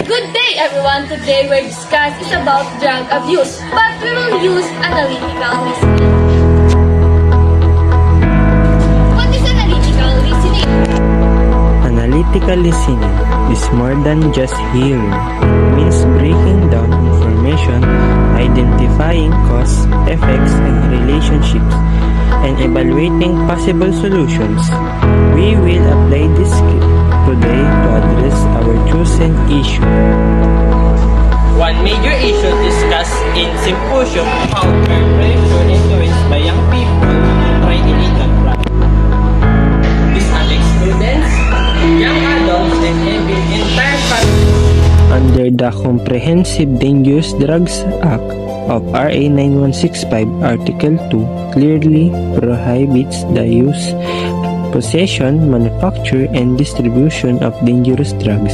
Good day, everyone! Today we're discussing is about drug abuse, but we will use analytical listening. What is analytical listening? Analytical listening is more than just hearing. It means breaking down information, identifying cause, effects, and relationships, and evaluating possible solutions. We will apply this skill today to address our chosen issue. One major issue discussed in symposium how peer pressure influenced by young people try illegal drugs. These are students, young adults, and even entire families. Under the Comprehensive Dangerous Drugs Act of RA 9165, Article 2 clearly prohibits the use, possession, manufacture, and distribution of dangerous drugs.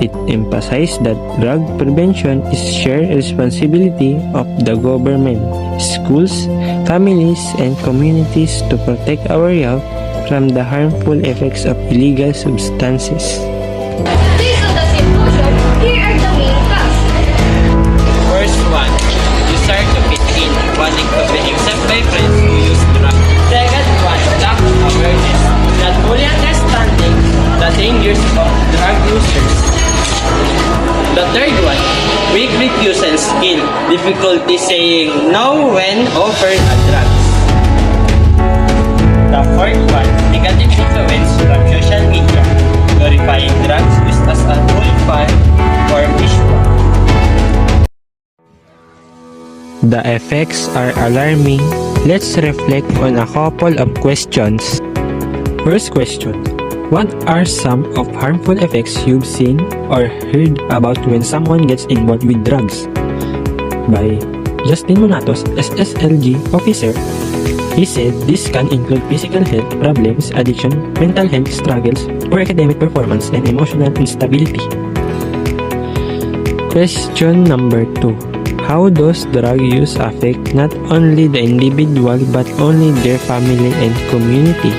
It emphasizes that drug prevention is shared responsibility of the government, schools, families, and communities to protect our youth from the harmful effects of illegal substances. Based on the symposium, here are the main facts. First one, desire to fit in, wanting to be accepted by friends who use drugs. Second one, lack of awareness, not fully understanding the dangers of drug users. The third one, weak refusal skill, difficulty saying no when offered a drugs. The fourth one, negative influence from social media, glorifying drugs used as a tool or visual. The effects are alarming. Let's reflect on a couple of questions. First question: what are some of harmful effects you've seen or heard about when someone gets involved with drugs? By Justin Monatos, SSLG officer. He said this can include physical health problems, addiction, mental health struggles, poor academic performance, and emotional instability. Question number 2. How does drug use affect not only the individual but only their family and community?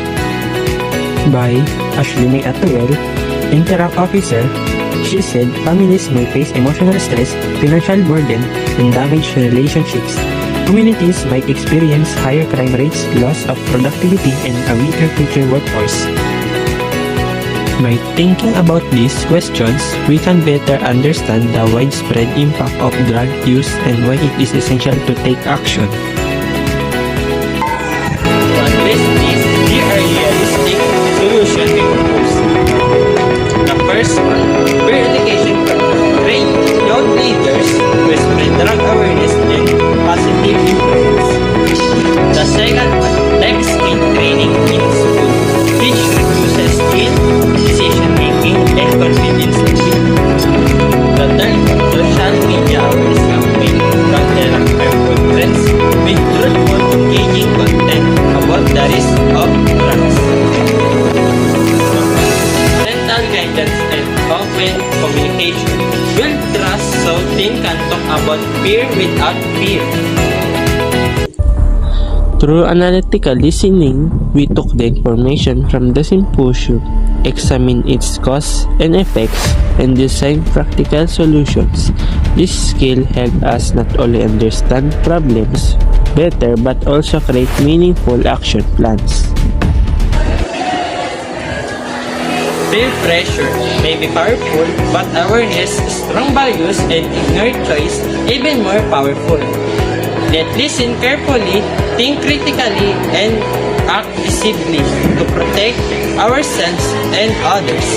By Ashley Atwell, Interact Officer. She said families may face emotional stress, financial burden, and damaged relationships. Communities might experience higher crime rates, loss of productivity, and a weaker future workforce. By thinking about these questions, we can better understand the widespread impact of drug use and why it is essential to take action. But this is the realistic solution we propose. The first one, peer education program, train young leaders to spread drug awareness and positive influence. The second one, tech skill training in school, teach refusal skill, decision making, and confidence building. The third one, social media awareness campaign, counteract harmful trends with truthful, engaging content about the risk of drugs. Parental guidance and open communication. Build trust so teens can talk about fear without fear. Through analytical listening, we took the information from the symposium, examined its cause and effects, and designed practical solutions. This skill helped us not only understand problems better but also create meaningful action plans. Peer pressure may be powerful, but awareness, strong values, and ignored choice even more powerful. Let's listen carefully, think critically, and act decisively to protect ourselves and others.